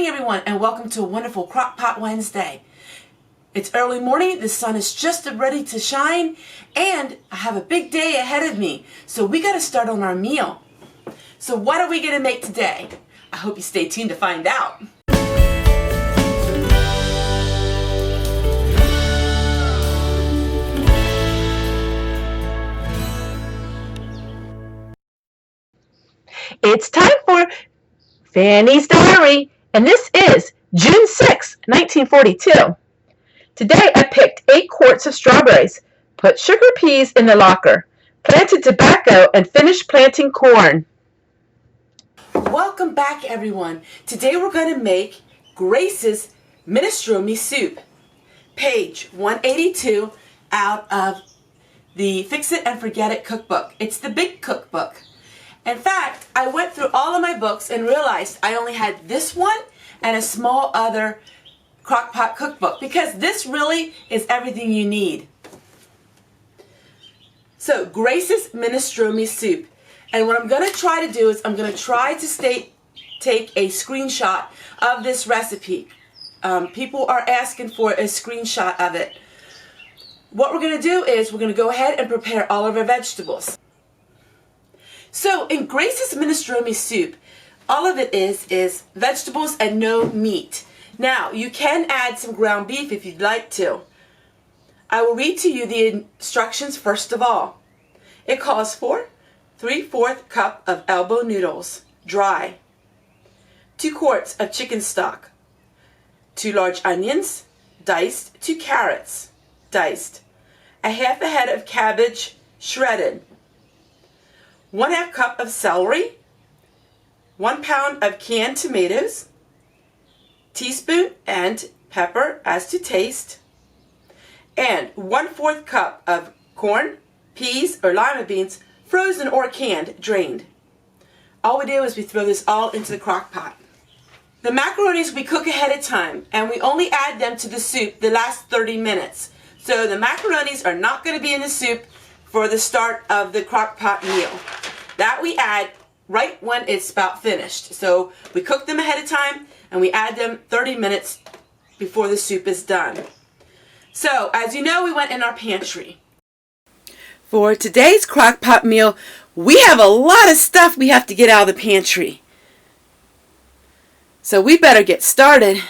Hey everyone, and welcome to a wonderful Crock Pot Wednesday. It's early morning, the sun is just ready to shine, and I have a big day ahead of me, so we got to start on our meal. So what are we going to make today? I hope you stay tuned to find out. It's time for Fanny's Diary, and this is June 6, 1942. Today I picked 8 quarts of strawberries, put sugar peas in the locker, planted tobacco, and finished planting corn. Welcome back everyone. Today we're going to make Grace's Minestrone soup. Page 182 out of the Fix It and Forget It cookbook. It's the big cookbook. In fact, I went through all of my books and realized I only had this one and a small other crock pot cookbook because this really is everything you need. So, Grace's Minestrone soup. And what I'm going to try to do is I'm going to try to take a screenshot of this recipe. People are asking for a screenshot of it. What we're going to do is we're going to go ahead and prepare all of our vegetables. So in Grace's Minestrone soup, all of it is vegetables and no meat. Now, you can add some ground beef if you'd like to. I will read to you the instructions first of all. It calls for 3/4 cup of elbow noodles, dry, 2 quarts of chicken stock, 2 large onions, diced, 2 carrots, diced, a half a head of cabbage, shredded, 1/2 cup of celery, 1 pound of canned tomatoes, teaspoon and pepper as to taste, and 1/4 cup of corn, peas, or lima beans, frozen or canned, drained. All we do is we throw this all into the crock pot. The macaronis we cook ahead of time, and we only add them to the soup the last 30 minutes. So the macaronis are not going to be in the soup for the start of the crock pot meal. That we add right when it's about finished. So we cook them ahead of time and we add them 30 minutes before the soup is done. So as you know, we went in our pantry. For today's crock pot meal, we have a lot of stuff we have to get out of the pantry. So we better get started.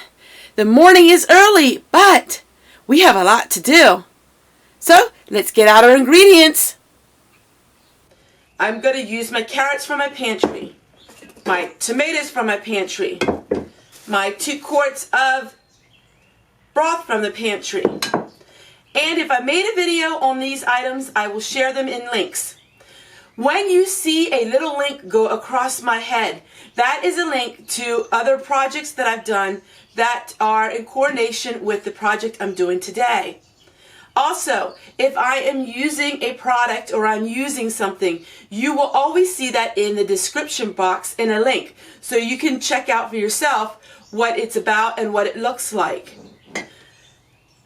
The morning is early, but we have a lot to do. So let's get out our ingredients. I'm going to use my carrots from my pantry, my tomatoes from my pantry, my 2 quarts of broth from the pantry. And if I made a video on these items, I will share them in links. When you see a little link go across my head, that is a link to other projects that I've done that are in coordination with the project I'm doing today. Also, if I am using a product or I'm using something, you will always see that in the description box in a link. So you can check out for yourself what it's about and what it looks like.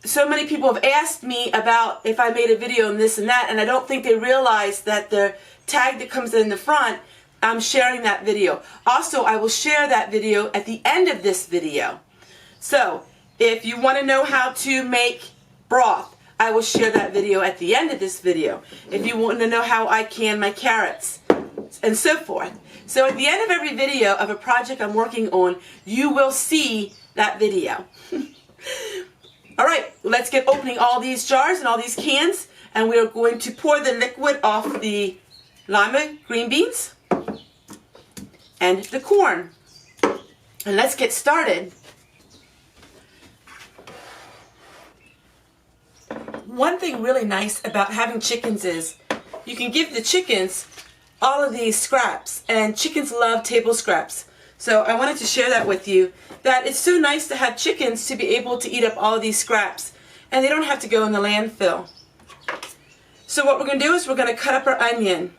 So many people have asked me about if I made a video on this and that, and I don't think they realize that the tag that comes in the front, I'm sharing that video. Also, I will share that video at the end of this video. So, if you want to know how to make broth, I will share that video at the end of this video. If you want to know how I can my carrots, and so forth. So at the end of every video of a project I'm working on, you will see that video. Alright, let's get opening all these jars and all these cans, and we're going to pour the liquid off the lima green beans and the corn. And let's get started. One thing really nice about having chickens is you can give the chickens all of these scraps, and chickens love table scraps. So I wanted to share that with you, that it's so nice to have chickens to be able to eat up all of these scraps, and they don't have to go in the landfill. So what we're going to do is we're going to cut up our onion.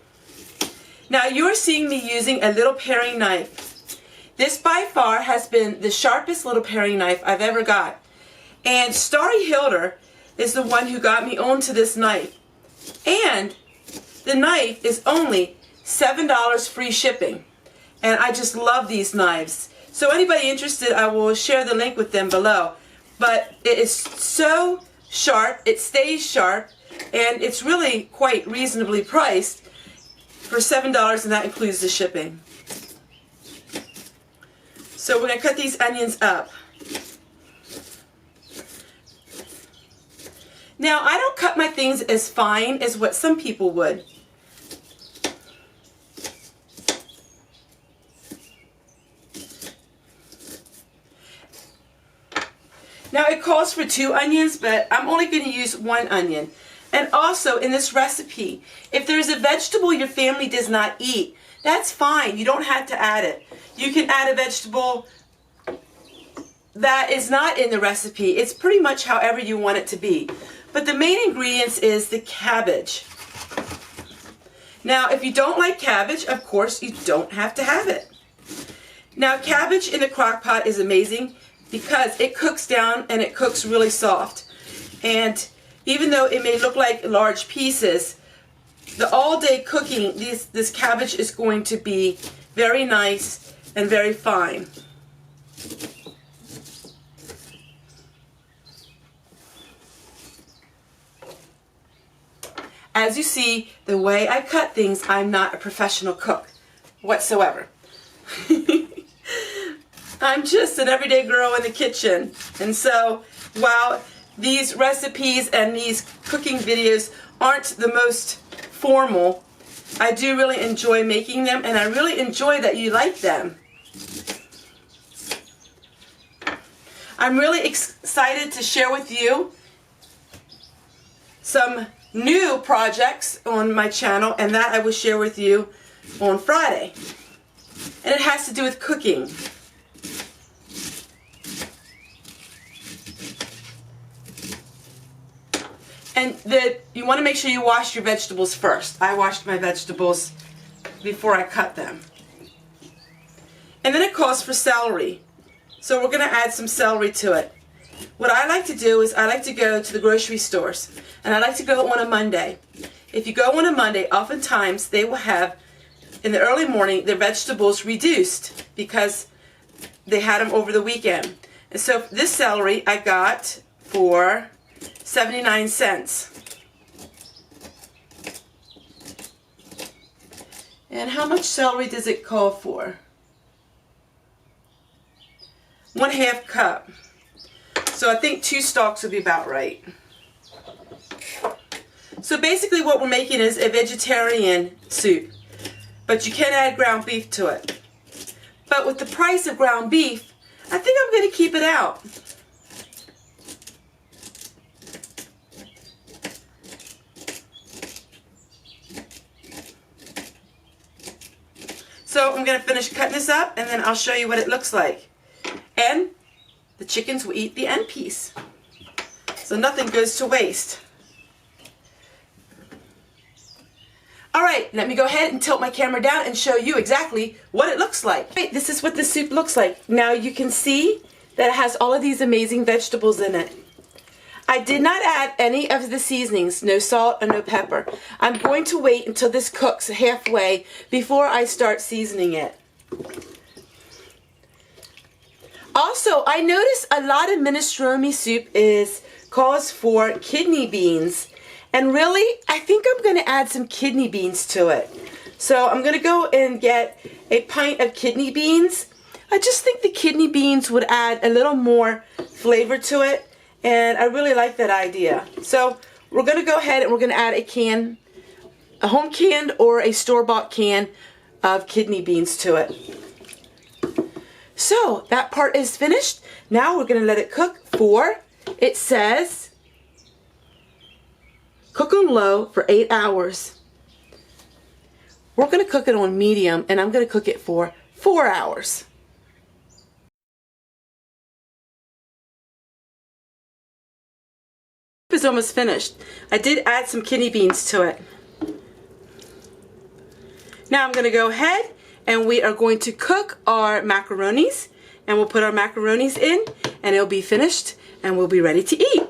Now you're seeing me using a little paring knife. This by far has been the sharpest little paring knife I've ever got. And Starry Hilder is the one who got me onto this knife. And the knife is only $7 free shipping. And I just love these knives. So anybody interested, I will share the link with them below. But it is so sharp, it stays sharp, and it's really quite reasonably priced for $7, and that includes the shipping. So we're going to cut these onions up. Now, I don't cut my things as fine as what some people would. Now, it calls for 2 onions, but I'm only going to use 1 onion. And also, in this recipe, if there's a vegetable your family does not eat, that's fine. You don't have to add it. You can add a vegetable that is not in the recipe. It's pretty much however you want it to be. But the main ingredients is the cabbage. Now, if you don't like cabbage, of course, you don't have to have it. Now, cabbage in a crock pot is amazing because it cooks down and it cooks really soft. And even though it may look like large pieces, the all-day cooking, this cabbage is going to be very nice and very fine. As you see, the way I cut things, I'm not a professional cook whatsoever. I'm just an everyday girl in the kitchen. And so, while these recipes and these cooking videos aren't the most formal, I do really enjoy making them, and I really enjoy that you like them. I'm really excited to share with you some new projects on my channel, and that I will share with you on Friday. And it has to do with cooking. And you want to make sure you wash your vegetables first. I washed my vegetables before I cut them. And then it calls for celery. So we're going to add some celery to it. What I like to do is I like to go to the grocery stores, and I like to go on a Monday. If you go on a Monday, oftentimes they will have, in the early morning, their vegetables reduced because they had them over the weekend. And so this celery I got for 79 cents. And how much celery does it call for? 1/2 cup. So I think 2 stalks would be about right. So basically what we're making is a vegetarian soup. But you can add ground beef to it. But with the price of ground beef, I think I'm going to keep it out. So I'm going to finish cutting this up, and then I'll show you what it looks like. And the chickens will eat the end piece. So nothing goes to waste. Alright, let me go ahead and tilt my camera down and show you exactly what it looks like. Right, this is what the soup looks like. Now you can see that it has all of these amazing vegetables in it. I did not add any of the seasonings, no salt or no pepper. I'm going to wait until this cooks halfway before I start seasoning it. Also, I noticed a lot of minestrone soup calls for kidney beans. And really, I think I'm going to add some kidney beans to it. So I'm going to go and get a pint of kidney beans. I just think the kidney beans would add a little more flavor to it. And I really like that idea. So we're going to go ahead and we're going to add a home canned or a store-bought can of kidney beans to it. So that part is finished. Now we're going to let it cook for, it says, cook on low for 8 hours. We're going to cook it on medium, and I'm going to cook it for 4 hours. It's almost finished. I did add some kidney beans to it. Now I'm going to go ahead and we are going to cook our macaronis, and we'll put our macaronis in, and it'll be finished and we'll be ready to eat.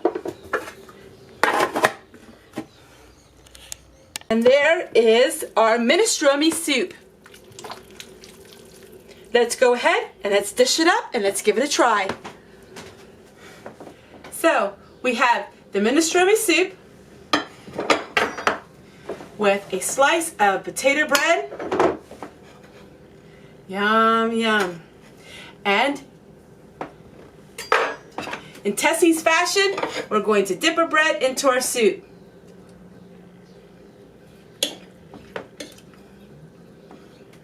And there is our minestrone soup. let's go ahead and let's dish it up and let's give it a try. So we have the minestrone soup with a slice of potato bread. Yum, yum. And in Tessie's fashion, we're going to dip our bread into our soup.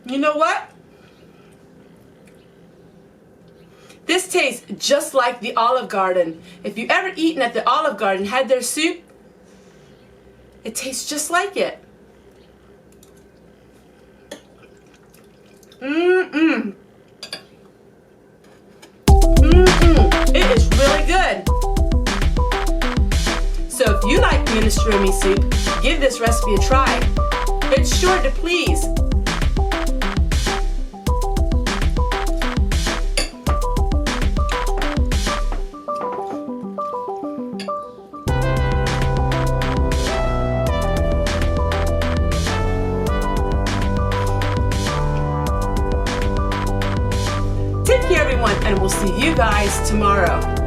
You know what? This tastes just like the Olive Garden. If you've ever eaten at the Olive Garden, had their soup, it tastes just like it. Mmm-mm. Mmm-mm. It is really good. So if you like minestrone soup, give this recipe a try. It's sure to please. Take care, everyone, and we'll see you guys tomorrow.